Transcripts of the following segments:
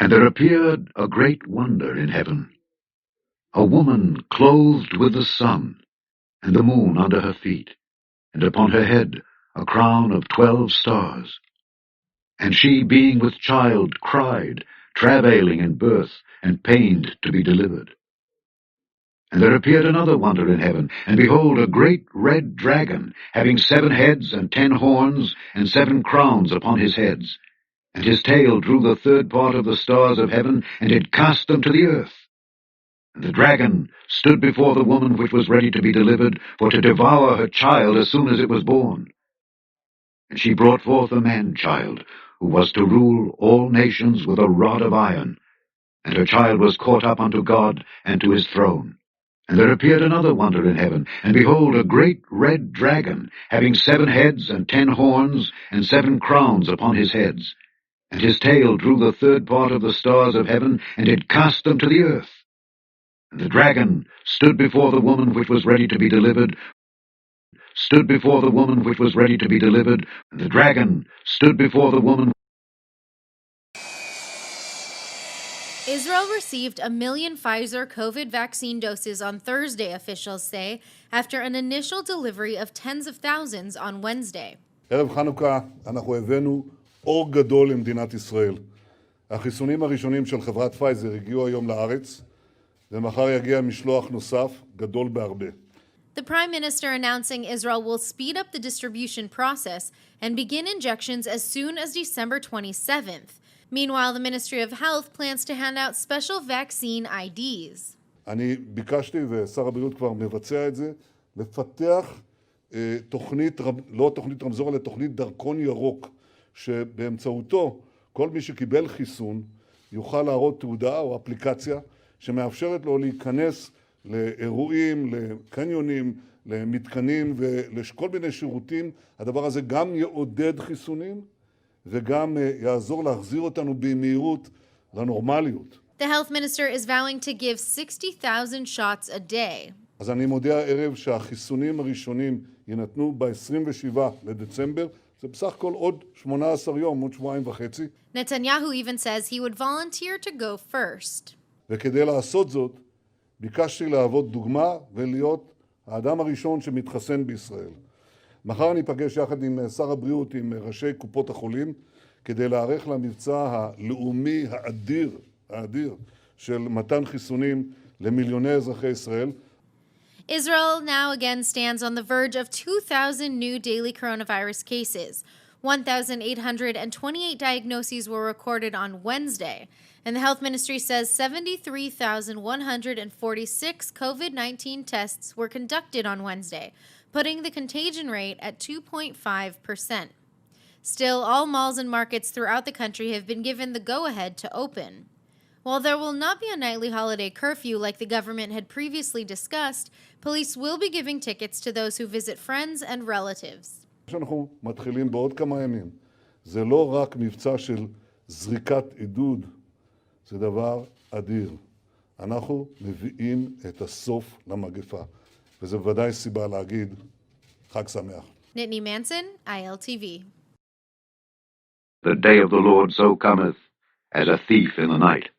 And there appeared a great wonder in heaven, a woman clothed with the sun, and the moon under her feet, and upon her head a crown of 12 stars. And she, being with child, cried, travailing in birth, and pained to be delivered. And there appeared another wonder in heaven, and behold, a great red dragon, having 7 heads and 10 horns, and 7 crowns upon his heads. And his tail drew the 3rd part of the stars of heaven, and did cast them to the earth. And the dragon stood before the woman which was ready to be delivered, for to devour her child as soon as it was born. And she brought forth a man-child, who was to rule all nations with a rod of iron. And her child was caught up unto God and to his throne. And there appeared another wonder in heaven, and behold, a great red dragon, having 7 heads and 10 horns, and 7 crowns upon his heads. And his tail drew the 3rd part of the stars of heaven, and did cast them to the earth. And the dragon stood before the woman which was ready to be delivered, and the dragon stood before the woman. Israel received 1 million Pfizer COVID vaccine doses on Thursday, officials say, after an initial delivery of tens of thousands on Wednesday. ערב חנוכה אנחנו הבאנו אור גדול למדינת ישראל. החיסונים הראשונים של חברת פייזר הגיעו היום לארץ, ומחר יגיע משלוח נוסף גדול בהרבה. The Prime Minister announcing Israel will speed up the distribution process and begin injections as soon as December 27th. Meanwhile, the Ministry of Health plans to hand out special vaccine IDs. אני ביקשתי, ושר הבריאות כבר מבצע את זה, לפתח תוכנית, לא תוכנית רמזור, אלא תוכנית דרכון ירוק, שבאמצעותו כל מי שקיבל חיסון יוכל להראות תעודה או אפליקציה שמאפשרת לו להיכנס לאירועים, לקניונים, למתקנים ולכל מיני שירותים. הדבר הזה גם יעודד חיסונים וגם יעזור להחזיר אותנו במהירות לנורמליות. The health minister is vowing to give 60,000 shots a day. אז אני מודיע הערב שהחיסונים הראשונים ינתנו ב-27 לדצמבר. זה בסך הכל עוד 18 יום, עוד 2.5 שבועות. Netanyahu even says he would volunteer to go first. וכדי לעשות זאת, ביקשתי להוות דוגמה ולהיות האדם הראשון שמתחסן בישראל. מחר אני אפגש יחד עם שר הבריאות, עם ראשי קופות החולים, כדי להיערך למבצע הלאומי האדיר של מתן חיסונים למיליוני אזרחי ישראל. Israel now again stands on the verge of 2,000 new daily coronavirus cases. 1,828 diagnoses were recorded on Wednesday, and the health ministry says 73,146 COVID-19 tests were conducted on Wednesday, putting the contagion rate at 2.5%. Still, all malls and markets throughout the country have been given the go-ahead to open. While there will not be a nightly holiday curfew like the government had previously discussed, police will be giving tickets to those who visit friends and relatives. אנחנו מתחילים בעוד כמה ימים. זה לא רק מבצע של זריקת עידוד, זה דבר אדיר. אנחנו מביאים את הסוף למגפה, וזה ודאי סיבה להגיד חג שמח. Nittany Manson, ILTV. The day of the Lord so cometh, as a thief in the night.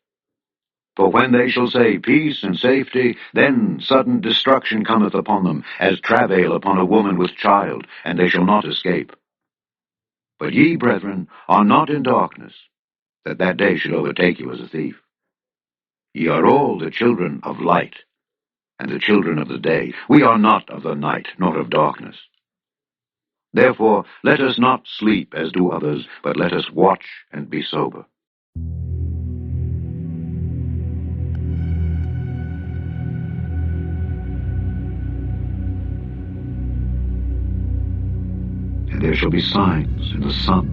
For when they shall say, peace and safety, then sudden destruction cometh upon them, as travail upon a woman with child, and they shall not escape. But ye, brethren, are not in darkness, that that day should overtake you as a thief. Ye are all the children of light, and the children of the day. We are not of the night, nor of darkness. Therefore let us not sleep as do others, but let us watch and be sober. And there shall be signs in the sun,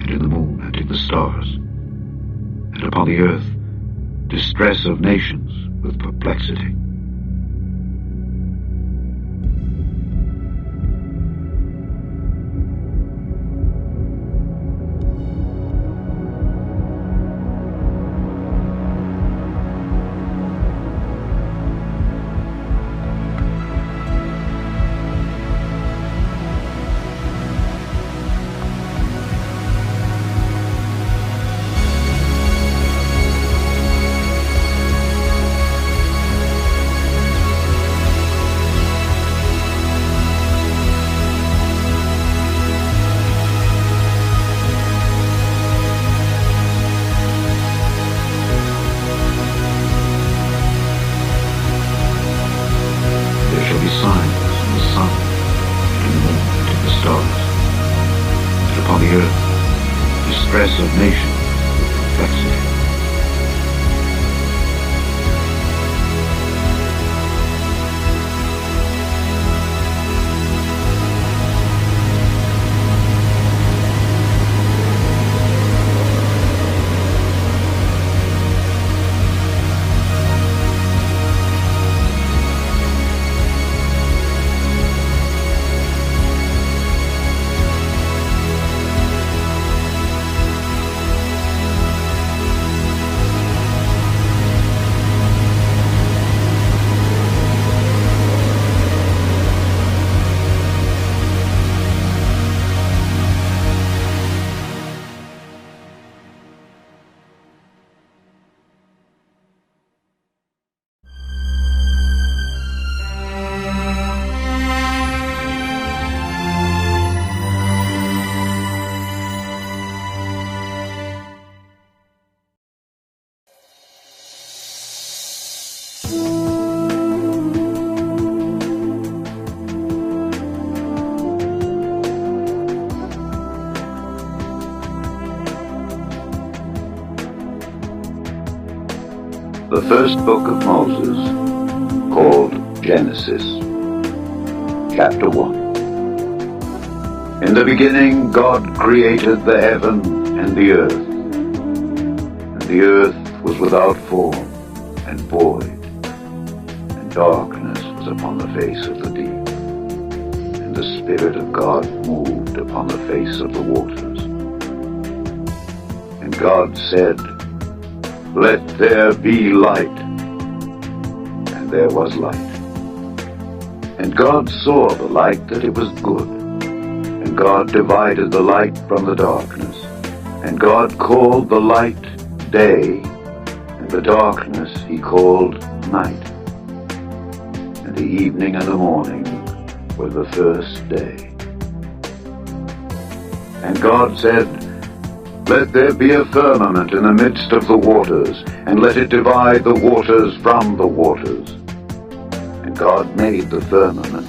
and in the moon, and in the stars, and upon the earth distress of nations with perplexity. upon the earth, distress of nation with perplexity. The first book of Moses, called Genesis, chapter 1. In the beginning God created the heaven and the earth. And the earth was without form and void, and darkness was upon the face of the deep. And the Spirit of God moved upon the face of the waters. And God said, "Let there be light." And there was light. And God saw the light that it was good. And God divided the light from the darkness. And God called the light day, and the darkness he called night. And the evening and the morning were the first day. And God said, "Let there be a firmament in the midst of the waters, and let it divide the waters from the waters." And God made the firmament,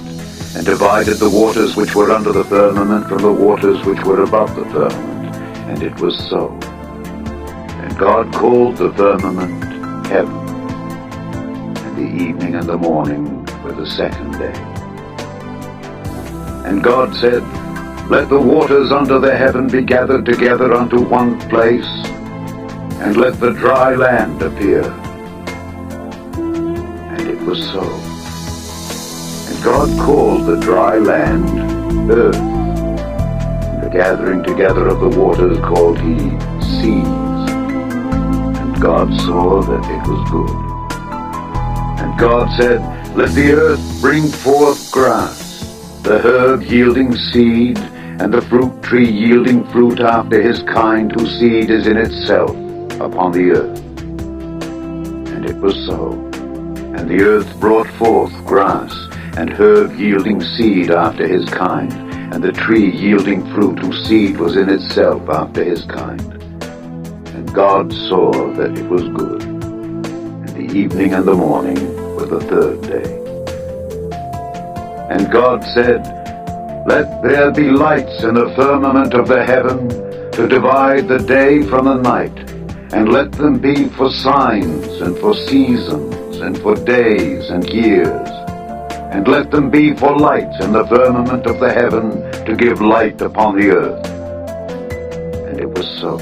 and divided the waters which were under the firmament from the waters which were above the firmament. And it was so. And God called the firmament heaven. And the evening and the morning were the second day. And God said, "Let the waters under the heaven be gathered together unto one place, and let the dry land appear." And it was so. And God called the dry land earth, and the gathering together of the waters called he seas. And God saw that it was good. And God said, "Let the earth bring forth grass, the herb yielding seed, and the fruit tree yielding fruit after his kind, whose seed is in itself upon the earth." And it was so. And the earth brought forth grass, and herb yielding seed after his kind, and the tree yielding fruit, whose seed was in itself after his kind. And God saw that it was good. And the evening and the morning were the third day. And God said, "Let there be lights in the firmament of the heaven, to divide the day from the night, and let them be for signs and for seasons and for days and years. And let them be for lights in the firmament of the heaven, to give light upon the earth." And it was so.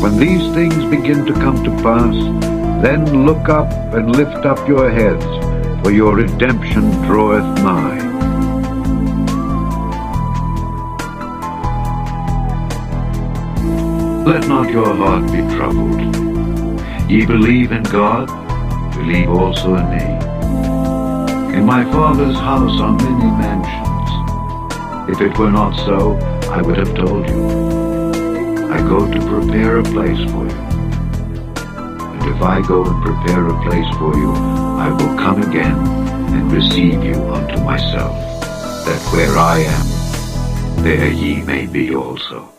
When these things begin to come to pass, then look up and lift up your heads, for your redemption draweth nigh. Let not your heart be troubled. Ye believe in God, believe also in me. In my Father's house are many mansions. If it were not so, I would have told you. I go to prepare a place for you. And if I go and prepare a place for you, I will come again and receive you unto myself, that where I am, there ye may be also.